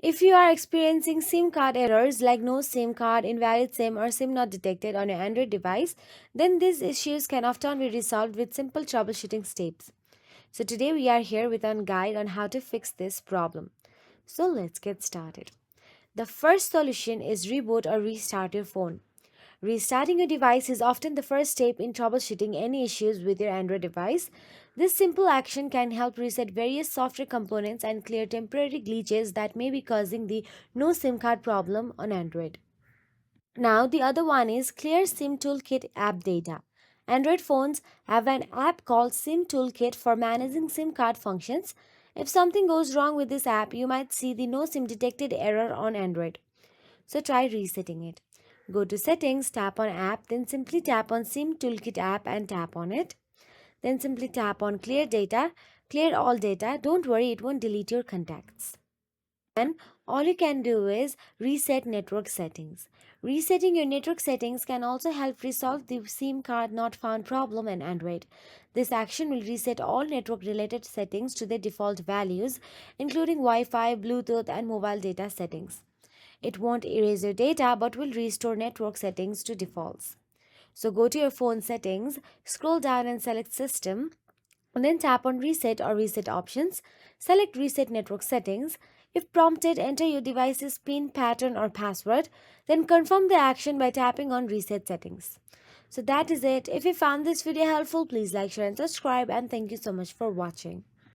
If you are experiencing SIM card errors like no SIM card, invalid SIM, or SIM not detected on your Android device, then these issues can often be resolved with simple troubleshooting steps. So today we are here with a guide on how to fix this problem. So let's get started. The first solution is reboot or restart your phone. Restarting your device is often the first step in troubleshooting any issues with your Android device. This simple action can help reset various software components and clear temporary glitches that may be causing the no SIM card problem on Android. Now, the other one is Clear SIM Toolkit app data. Android phones have an app called SIM Toolkit for managing SIM card functions. If something goes wrong with this app, you might see the no SIM detected error on Android. So try resetting it. Go to settings, tap on app, then simply tap on SIM Toolkit app and tap on it. Then simply tap on clear data, clear all data. Don't worry, it won't delete your contacts. Then all you can do is reset network settings. Resetting your network settings can also help resolve the SIM card not found problem in Android. This action will reset all network related settings to their default values, including Wi Fi, Bluetooth, and mobile data settings. It won't erase your data but will restore network settings to defaults. So go to your phone settings, scroll down and select System, and then tap on Reset or Reset options. Select Reset Network Settings. If prompted, enter your device's PIN, pattern, or password. Then confirm the action by tapping on Reset Settings. So that is it. If you found this video helpful, please like, share, and subscribe. And thank you so much for watching.